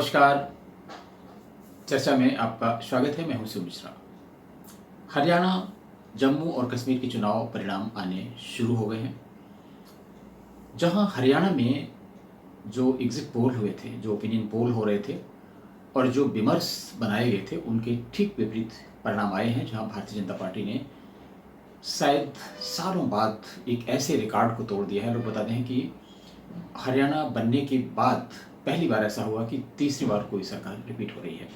नमस्कार। चर्चा में आपका स्वागत है। मैं हूं शिव मिश्रा। हरियाणा, जम्मू और कश्मीर के चुनाव परिणाम आने शुरू हो गए हैं। जहां हरियाणा में जो एग्जिट पोल हुए थे, जो ओपिनियन पोल हो रहे थे और जो विमर्श बनाए गए थे, उनके ठीक विपरीत परिणाम आए हैं। जहां भारतीय जनता पार्टी ने शायद सालों बाद एक ऐसे रिकॉर्ड को तोड़ दिया है। लोग बताते हैं कि हरियाणा बनने के बाद पहली बार ऐसा हुआ कि तीसरी बार कोई सरकार रिपीट हो रही है।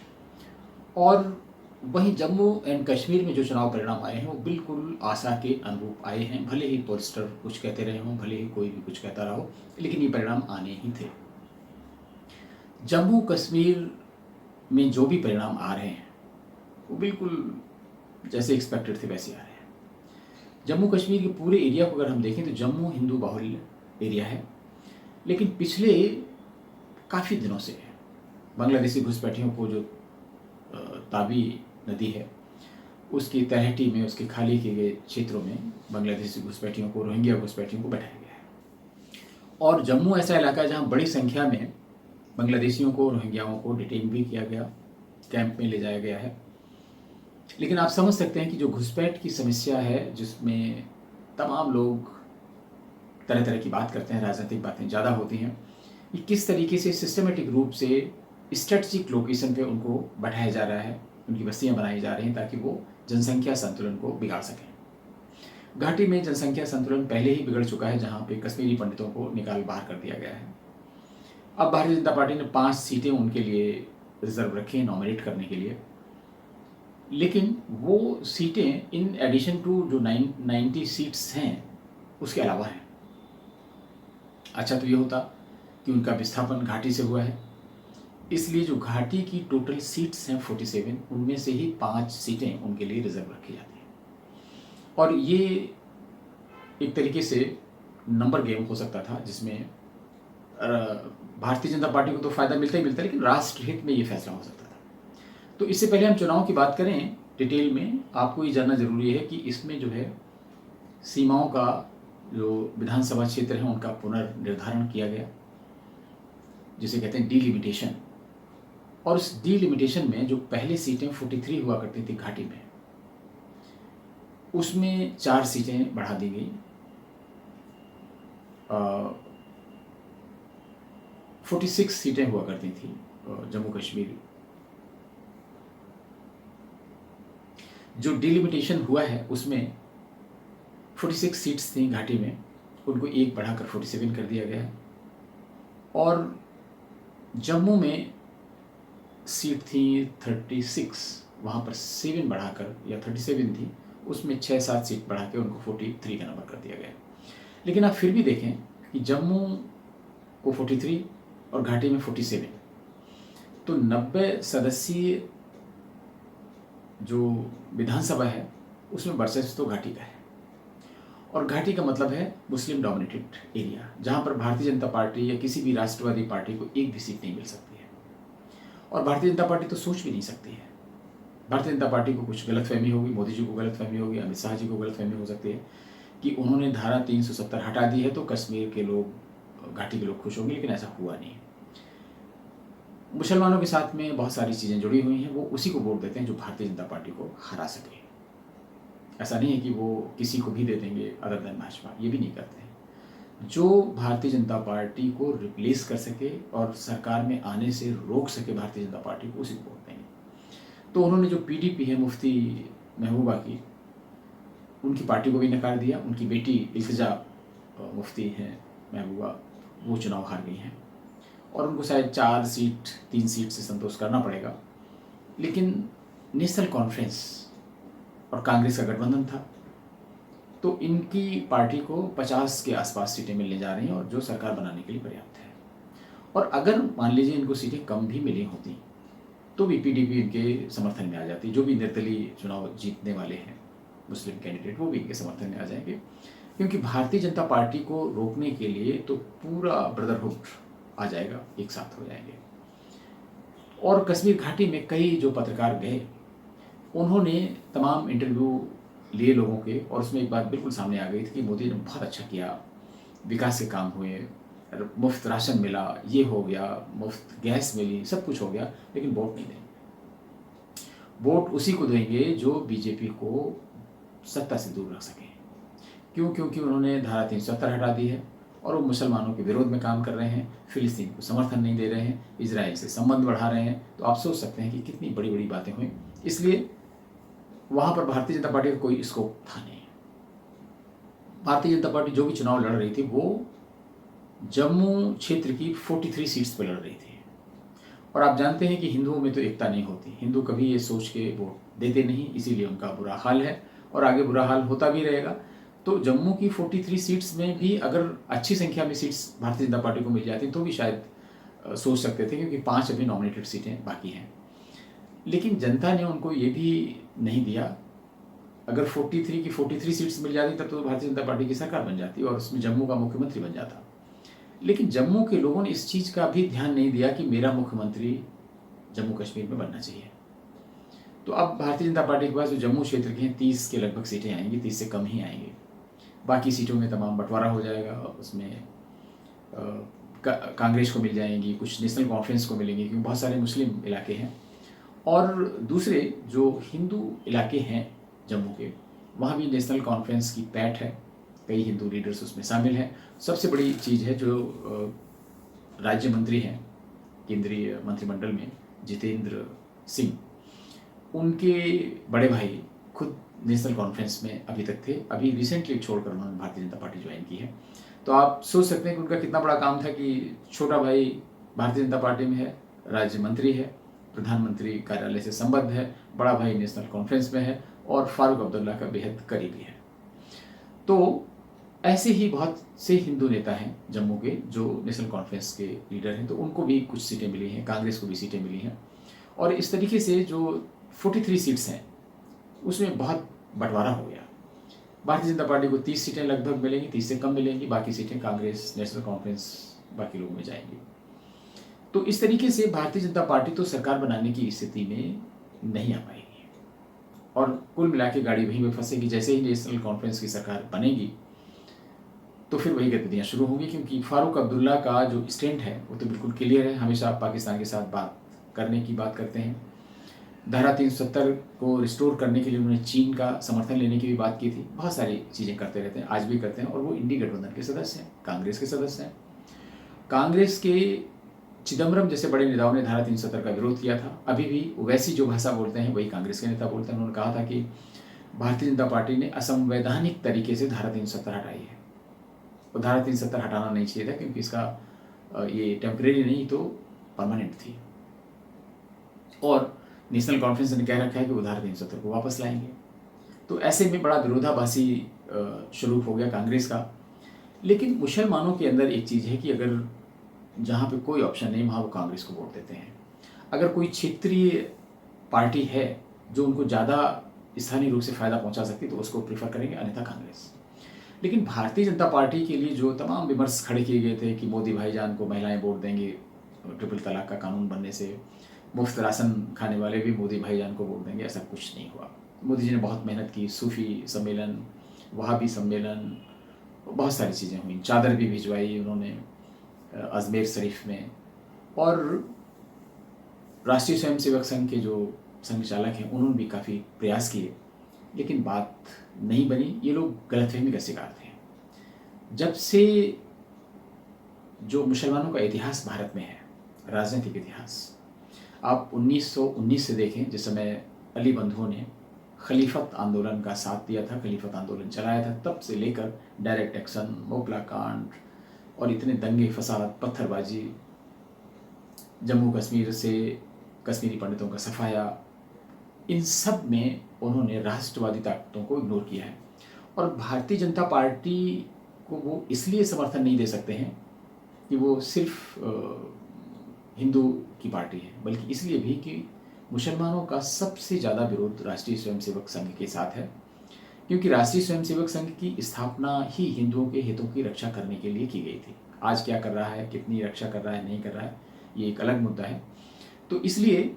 और वहीं जम्मू एंड कश्मीर में जो चुनाव परिणाम आए हैं वो बिल्कुल आशा के अनुरूप आए हैं। भले ही पोस्टर कुछ कहते रहे हों, भले ही कोई भी कुछ कहता रहा हो, लेकिन ये परिणाम आने ही थे। जम्मू कश्मीर में जो भी परिणाम आ रहे हैं वो बिल्कुल जैसे एक्सपेक्टेड थे वैसे आ रहे हैं। जम्मू कश्मीर के पूरे एरिया को अगर हम देखें तो जम्मू हिंदू बाहुल्य एरिया है, लेकिन पिछले काफ़ी दिनों से बांग्लादेशी घुसपैठियों को जो तावी नदी है उसकी तलहटी में, उसके खाली किए गए क्षेत्रों में बांग्लादेशी घुसपैठियों को, रोहिंग्या घुसपैठियों को बैठाया गया है। और जम्मू ऐसा इलाका है जहाँ बड़ी संख्या में बांग्लादेशियों को, रोहिंग्याओं को डिटेन भी किया गया, कैंप में ले जाया गया है। लेकिन आप समझ सकते हैं कि जो घुसपैठ की समस्या है, जिसमें तमाम लोग तरह तरह की बात करते हैं, राजनीतिक बातें ज़्यादा होती हैं, ये किस तरीके से सिस्टमेटिक रूप से स्ट्रेटजिक लोकेशन पे उनको बैठाया जा रहा है, उनकी बस्तियां बनाई जा रही हैं ताकि वो जनसंख्या संतुलन को बिगाड़ सकें। घाटी में जनसंख्या संतुलन पहले ही बिगड़ चुका है, जहां पे कश्मीरी पंडितों को निकाल बाहर कर दिया गया है। अब भारतीय जनता पार्टी ने 5 सीटें उनके लिए रिजर्व रखी हैं नॉमिनेट करने के लिए, लेकिन वो सीटें इन एडिशन टू जो 90 सीट्स हैं उसके अलावा हैं। अच्छा तो ये होता कि उनका विस्थापन घाटी से हुआ है, इसलिए जो घाटी की टोटल सीट्स हैं 47, उनमें से ही 5 सीटें उनके लिए रिजर्व रखी जाती हैं। और ये एक तरीके से नंबर गेम हो सकता था, जिसमें भारतीय जनता पार्टी को तो फायदा मिलता ही मिलता, लेकिन राष्ट्र हित में ये फैसला हो सकता था। तो इससे पहले हम चुनाव की बात करें डिटेल में, आपको ये जानना जरूरी है कि इसमें जो है सीमाओं का, जो विधानसभा क्षेत्र है उनका पुनर्निर्धारण किया गया, जिसे कहते हैं डीलिमिटेशन। और उस डीलिमिटेशन में जो पहले सीटें 43 हुआ करती थी घाटी में, उसमें 4 सीटें बढ़ा दी गई। 46 सीटें हुआ करती थी जम्मू कश्मीर। जो डीलिमिटेशन हुआ है उसमें 46 सीट्स थी घाटी में, उनको एक बढ़ाकर 47 कर दिया गया है। और जम्मू में सीट थी 36, वहाँ पर 7 बढ़ाकर, या 37 थी, उसमें 6-7 सीट बढ़ा के उनको 43 का नंबर कर दिया गया। लेकिन आप फिर भी देखें कि जम्मू को 43 और घाटी में 47, तो 90 सदस्यीय जो विधानसभा है उसमें वर्चस्व तो घाटी का है। और घाटी का मतलब है मुस्लिम डोमिनेटेड एरिया, जहाँ पर भारतीय जनता पार्टी या किसी भी राष्ट्रवादी पार्टी को एक भी सीट नहीं मिल सकती है। और भारतीय जनता पार्टी तो सोच भी नहीं सकती है। भारतीय जनता पार्टी को कुछ गलतफहमी होगी, मोदी जी को गलतफहमी होगी, अमित शाह जी को गलतफहमी हो सकती है कि उन्होंने धारा 370 हटा दी है तो कश्मीर के लोग, घाटी के लोग खुश होंगे, लेकिन ऐसा हुआ नहीं। मुसलमानों के साथ में बहुत सारी चीज़ें जुड़ी हुई हैं, वो उसी को वोट देते हैं जो भारतीय जनता पार्टी को हरा सके। ऐसा नहीं है कि वो किसी को भी दे देंगे अदर देन भाजपा, ये भी नहीं करते हैं। जो भारतीय जनता पार्टी को रिप्लेस कर सके और सरकार में आने से रोक सके भारतीय जनता पार्टी को, उसी को वोट देंगे। तो उन्होंने जो पीडीपी है मुफ्ती महबूबा की, उनकी पार्टी को भी नकार दिया। उनकी बेटी इल्तिजा मुफ्ती हैं महबूबा, वो चुनाव हार गई हैं और उनको शायद 3 सीट से संतोष करना पड़ेगा। लेकिन नेशनल कॉन्फ्रेंस और कांग्रेस का गठबंधन था, तो इनकी पार्टी को 50 के आसपास सीटें मिलने जा रही हैं, और जो सरकार बनाने के लिए पर्याप्त है। और अगर मान लीजिए इनको सीटें कम भी मिली होती तो भी पीडीपी इनके समर्थन में आ जाती। जो भी निर्दलीय चुनाव जीतने वाले हैं मुस्लिम कैंडिडेट, वो भी इनके समर्थन में आ जाएंगे, क्योंकि भारतीय जनता पार्टी को रोकने के लिए तो पूरा ब्रदरहुड आ जाएगा, एक साथ हो जाएंगे। और कश्मीर घाटी में कई जो पत्रकार गए, उन्होंने तमाम इंटरव्यू लिए लोगों के, और उसमें एक बात बिल्कुल सामने आ गई थी कि मोदी ने बहुत अच्छा किया, विकास के काम हुए, मुफ्त राशन मिला, ये हो गया, मुफ्त गैस मिली, सब कुछ हो गया, लेकिन वोट नहीं देंगे। वोट उसी को देंगे जो बीजेपी को सत्ता से दूर रख सके। क्यों? क्योंकि उन्होंने धारा 370 हटा दी है और वो मुसलमानों के विरोध में काम कर रहे हैं, फिलिस्तीन को समर्थन नहीं दे रहे हैं, इजराइल से संबंध बढ़ा रहे हैं। तो आप सोच सकते हैं कि कितनी बड़ी बड़ी बातें हुई। इसलिए वहाँ पर भारतीय जनता पार्टी का कोई स्कोप था नहीं। भारतीय जनता पार्टी जो भी चुनाव लड़ रही थी वो जम्मू क्षेत्र की 43 सीट्स पर लड़ रही थी। और आप जानते हैं कि हिंदुओं में तो एकता नहीं होती, हिंदू कभी ये सोच के वोट देते नहीं, इसीलिए उनका बुरा हाल है और आगे बुरा हाल होता भी रहेगा। तो जम्मू की 43 सीट्स में भी अगर अच्छी संख्या में सीट्स भारतीय जनता पार्टी को मिल जाती तो भी शायद सोच सकते थे, क्योंकि 5 अभी नॉमिनेटेड सीटें बाकी हैं। लेकिन जनता ने उनको ये भी नहीं दिया। अगर 43 की 43 सीट्स मिल जाती तब तो भारतीय जनता पार्टी की सरकार बन जाती और उसमें जम्मू का मुख्यमंत्री बन जाता। लेकिन जम्मू के लोगों ने इस चीज़ का भी ध्यान नहीं दिया कि मेरा मुख्यमंत्री जम्मू कश्मीर में बनना चाहिए। तो अब भारतीय जनता पार्टी के पास जो जम्मू क्षेत्र की हैं 30 के लगभग सीटें आएंगी, 30 से कम ही आएंगी। बाकी सीटों में तमाम बंटवारा हो जाएगा, उसमें कांग्रेस को मिल जाएंगी, कुछ नेशनल कॉन्फ्रेंस को मिलेंगी, क्योंकि बहुत सारे मुस्लिम इलाके हैं और दूसरे जो हिंदू इलाके हैं जम्मू के, वहाँ भी नेशनल कॉन्फ्रेंस की पैठ है, कई हिंदू लीडर्स उसमें शामिल हैं। सबसे बड़ी चीज़ है जो राज्य मंत्री हैं केंद्रीय मंत्रिमंडल में, जितेंद्र सिंह, उनके बड़े भाई खुद नेशनल कॉन्फ्रेंस में अभी तक थे, अभी रिसेंटली छोड़कर उन्होंने भारतीय जनता पार्टी ज्वाइन की है। तो आप सोच सकते हैं कि उनका कितना बड़ा काम था कि छोटा भाई भारतीय जनता पार्टी में है, राज्य मंत्री है, प्रधानमंत्री कार्यालय से संबद्ध है, बड़ा भाई नेशनल कॉन्फ्रेंस में है और फारूक अब्दुल्ला का बेहद करीबी है। तो ऐसे ही बहुत से हिंदू नेता हैं जम्मू के जो नेशनल कॉन्फ्रेंस के लीडर हैं, तो उनको भी कुछ सीटें मिली हैं, कांग्रेस को भी सीटें मिली हैं और इस तरीके से जो 43 सीट्स हैं उसमें बहुत बंटवारा हो गया। भारतीय जनता पार्टी को 30 सीटें लगभग मिलेंगी, 30 से कम मिलेंगी, बाकी सीटें कांग्रेस, नेशनल कॉन्फ्रेंस, बाकी लोगों में जाएंगी। तो इस तरीके से भारतीय जनता पार्टी तो सरकार बनाने की स्थिति में नहीं आ पाएगी और कुल मिला के गाड़ी वहीं पर फंसेगी। जैसे ही नेशनल कॉन्फ्रेंस की सरकार बनेगी तो फिर वही गतिविधियाँ शुरू होंगी, क्योंकि फारूक अब्दुल्ला का जो स्टैंड है वो तो बिल्कुल क्लियर है, हमेशा पाकिस्तान के साथ बात करने की बात करते हैं। धारा 370 को रिस्टोर करने के लिए उन्होंने चीन का समर्थन लेने की भी बात की थी। बहुत सारी चीज़ें करते रहते हैं, आज भी करते हैं और वो इंडी गठबंधन के सदस्य हैं, कांग्रेस के सदस्य हैं। कांग्रेस के चिदम्बरम जैसे बड़े नेताओं ने धारा 370 का विरोध किया था। अभी भी वैसी जो भाषा बोलते हैं वही कांग्रेस के नेता बोलते हैं। उन्होंने कहा था कि भारतीय जनता पार्टी ने असंवैधानिक तरीके से धारा 370 हटाई है और धारा 370 हटाना नहीं चाहिए था, क्योंकि इसका ये टेम्परेरी नहीं तो परमानेंट थी। और नेशनल कॉन्फ्रेंस ने कह रखा है कि वो धारा 370 को वापस लाएंगे। तो ऐसे में बड़ा विरोधाभासी शुरू हो गया कांग्रेस का। लेकिन मुसलमानों के अंदर एक चीज़ है कि अगर जहाँ पे कोई ऑप्शन नहीं वहाँ वो कांग्रेस को वोट देते हैं। अगर कोई क्षेत्रीय पार्टी है जो उनको ज़्यादा स्थानीय रूप से फ़ायदा पहुँचा सकती तो उसको प्रीफर करेंगे, अन्यथा कांग्रेस। लेकिन भारतीय जनता पार्टी के लिए जो तमाम विमर्श खड़े किए गए थे कि मोदी भाईजान को महिलाएं वोट देंगी, ट्रिपल तलाक का कानून बनने से मुफ्त राशन खाने वाले भी मोदी भाईजान को वोट देंगे, ऐसा कुछ नहीं हुआ। मोदी जी ने बहुत मेहनत की, सूफी सम्मेलन, वहाबी सम्मेलन, बहुत सारी चीज़ें हुई, चादर भी भिजवाई उन्होंने अजमेर शरीफ में, और राष्ट्रीय स्वयंसेवक संघ के जो संघ चालक हैं उन्होंने भी काफ़ी प्रयास किए, लेकिन बात नहीं बनी। ये लोग गलतफहमी का शिकार थे। जब से जो मुसलमानों का इतिहास भारत में है, राजनीतिक इतिहास, आप 1919 से देखें, जिस समय अली बंधुओं ने खलीफत आंदोलन का साथ दिया था, खलीफत आंदोलन चलाया था, तब से लेकर डायरेक्ट एक्शन, मोगला कांड और इतने दंगे फसाद, पत्थरबाजी, जम्मू कश्मीर से कश्मीरी पंडितों का सफाया, इन सब में उन्होंने राष्ट्रवादी ताकतों को इग्नोर किया है। और भारतीय जनता पार्टी को वो इसलिए समर्थन नहीं दे सकते हैं कि वो सिर्फ हिंदू की पार्टी है, बल्कि इसलिए भी कि मुसलमानों का सबसे ज़्यादा विरोध राष्ट्रीय स्वयंसेवक संघ के साथ है, क्योंकि राष्ट्रीय स्वयंसेवक संघ की स्थापना ही हिंदुओं के हितों की रक्षा करने के लिए की गई थी। आज क्या कर रहा है, कितनी रक्षा कर रहा है, नहीं कर रहा है, ये एक अलग मुद्दा है। तो इसलिए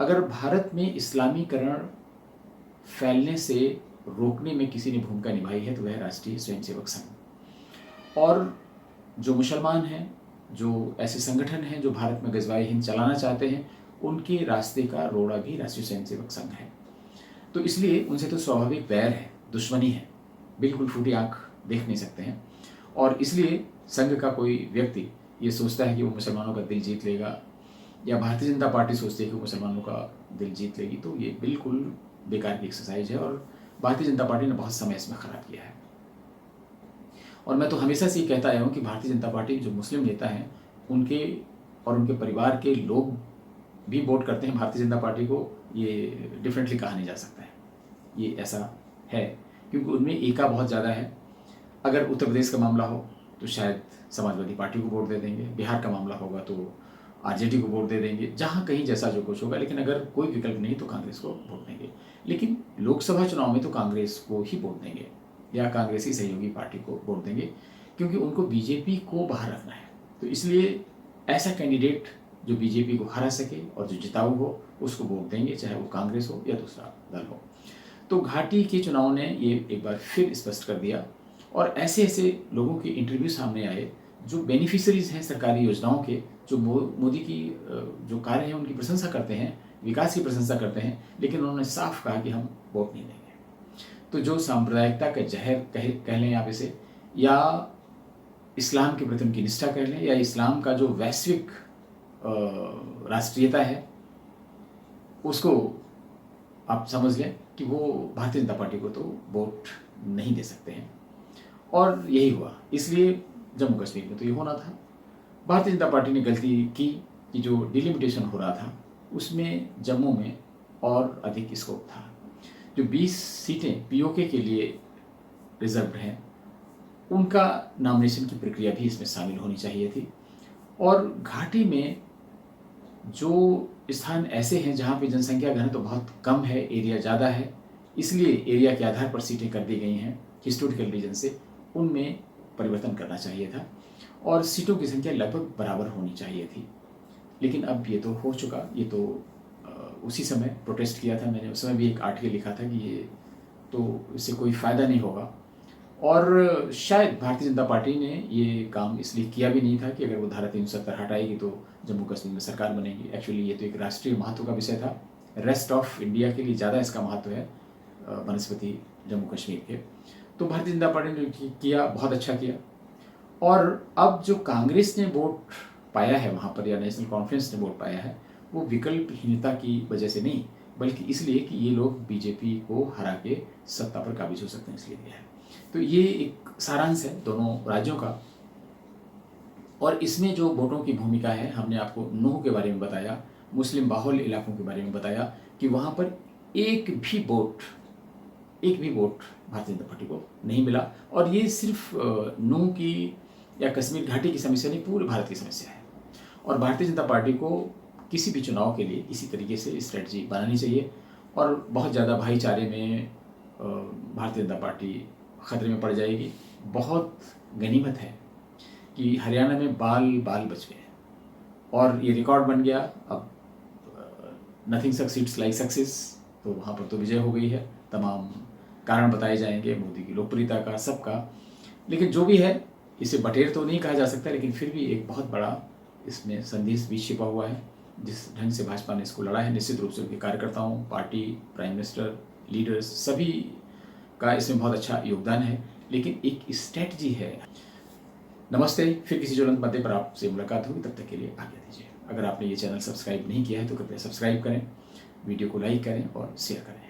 अगर भारत में इस्लामीकरण फैलने से रोकने में किसी ने भूमिका निभाई है तो वह राष्ट्रीय स्वयंसेवक संघ। और जो मुसलमान हैं, जो ऐसे संगठन हैं जो भारत में ग़ज़वाए हिंद चलाना चाहते हैं, उनके रास्ते का रोड़ा भी राष्ट्रीय स्वयंसेवक संघ है। तो इसलिए उनसे तो स्वाभाविक वैर है, दुश्मनी है, बिल्कुल फूटी आँख देख नहीं सकते हैं। और इसलिए संघ का कोई व्यक्ति ये सोचता है कि वो मुसलमानों का दिल जीत लेगा, या भारतीय जनता पार्टी सोचती है कि वो मुसलमानों का दिल जीत लेगी, तो ये बिल्कुल बेकार की एक्सरसाइज है और भारतीय जनता पार्टी ने बहुत समय इसमें ख़राब किया है। और मैं तो हमेशा से ये कहता आया हूँ कि भारतीय जनता पार्टी जो मुस्लिम नेता हैं, उनके और उनके परिवार के लोग भी वोट करते हैं भारतीय जनता पार्टी को, ये डिफरेंटली कहा नहीं जा सकता है, ये ऐसा है, क्योंकि उनमें एका बहुत ज़्यादा है। अगर उत्तर प्रदेश का मामला हो तो शायद समाजवादी पार्टी को वोट दे देंगे, बिहार का मामला होगा तो आरजेडी को वोट दे देंगे, जहाँ कहीं जैसा जो कुछ होगा, लेकिन अगर कोई विकल्प नहीं तो कांग्रेस को वोट देंगे। लेकिन लोकसभा चुनाव में तो कांग्रेस को ही वोट देंगे या कांग्रेसी सहयोगी पार्टी को वोट देंगे, क्योंकि उनको बीजेपी को बाहर रखना है। तो इसलिए ऐसा कैंडिडेट जो बीजेपी को हरा सके और जो जिताऊ हो उसको वोट देंगे, चाहे वो कांग्रेस हो या दूसरा दल हो। तो घाटी के चुनाव ने ये एक बार फिर स्पष्ट कर दिया, और ऐसे ऐसे लोगों के इंटरव्यू सामने आए जो बेनिफिशरीज हैं सरकारी योजनाओं के, जो मोदी की जो कार्य हैं उनकी प्रशंसा करते हैं, विकास की प्रशंसा करते हैं, लेकिन उन्होंने साफ कहा कि हम वोट नहीं देंगे। तो जो सांप्रदायिकता का जहर कह लें आप इसे, या इस्लाम के प्रति उनकी निष्ठा कह लें, या इस्लाम का जो वैश्विक राष्ट्रीयता है, उसको आप समझ लें कि वो भारतीय जनता पार्टी को तो वोट नहीं दे सकते हैं। और यही हुआ। इसलिए जम्मू कश्मीर में तो ये होना था। भारतीय जनता पार्टी ने गलती की कि जो डिलिमिटेशन हो रहा था उसमें जम्मू में और अधिक स्कोप था। जो 20 सीटें पीओके के लिए रिजर्व हैं, उनका नॉमिनेशन की प्रक्रिया भी इसमें शामिल होनी चाहिए थी। और घाटी में जो स्थान ऐसे हैं जहाँ पे जनसंख्या घनत्व तो बहुत कम है, एरिया ज़्यादा है, इसलिए एरिया के आधार पर सीटें कर दी गई हैं हिस्टोरिकल रीजन से, उनमें परिवर्तन करना चाहिए था और सीटों की संख्या लगभग बराबर होनी चाहिए थी। लेकिन अब ये तो हो चुका। ये तो उसी समय प्रोटेस्ट किया था मैंने, उस समय भी एक आर्टिकल लिखा था कि ये तो इससे कोई फ़ायदा नहीं होगा। और शायद भारतीय जनता पार्टी ने ये काम इसलिए किया भी नहीं था कि अगर वो धारा 370 हटाएगी तो जम्मू कश्मीर में सरकार बनेगी। एक्चुअली ये तो एक राष्ट्रीय महत्व का विषय था, रेस्ट ऑफ इंडिया के लिए ज़्यादा इसका महत्व है बनस्पति जम्मू कश्मीर के। तो भारतीय जनता पार्टी ने जो किया बहुत अच्छा किया। और अब जो कांग्रेस ने वोट पाया है वहाँ पर, या नेशनल कॉन्फ्रेंस ने वोट पाया है, वो विकल्पहीनता की वजह से नहीं, बल्कि इसलिए कि ये लोग बीजेपी को हरा के सत्ता पर काबिज हो सकते हैं, इसलिए दिया है। तो ये एक सारांश है दोनों राज्यों का। और इसमें जो वोटों की भूमिका है, हमने आपको नूह के बारे में बताया, मुस्लिम बाहुल्य इलाकों के बारे में बताया कि वहाँ पर एक भी वोट भारतीय जनता पार्टी को नहीं मिला। और ये सिर्फ नूह की या कश्मीर घाटी की समस्या नहीं, पूरे भारत की समस्या है। और भारतीय जनता पार्टी को किसी भी चुनाव के लिए इसी तरीके से स्ट्रेटजी बनानी चाहिए। और बहुत ज़्यादा भाईचारे में भारतीय जनता पार्टी ख़तरे में पड़ जाएगी। बहुत गनीमत है कि हरियाणा में बाल बच गए और ये रिकॉर्ड बन गया। अब नथिंग सक्सीड्स लाइक सक्सेस, तो वहाँ पर तो विजय हो गई है। तमाम कारण बताए जाएंगे मोदी की लोकप्रियता का, सबका। लेकिन जो भी है, इसे बटेर तो नहीं कहा जा सकता, लेकिन फिर भी एक बहुत बड़ा इसमें संदेश भी छिपा हुआ है। जिस ढंग से भाजपा ने इसको लड़ा है, निश्चित रूप से उनके कार्यकर्ताओं, पार्टी, प्राइम मिनिस्टर, लीडर्स, सभी का इसमें बहुत अच्छा योगदान है। लेकिन एक स्ट्रेटजी है। नमस्ते, फिर किसी ज्वलंत मुद्दे पर आपसे मुलाकात होगी। तब तक के लिए आज्ञा दीजिए। अगर आपने ये चैनल सब्सक्राइब नहीं किया है तो कृपया सब्सक्राइब करें, वीडियो को लाइक करें और शेयर करें।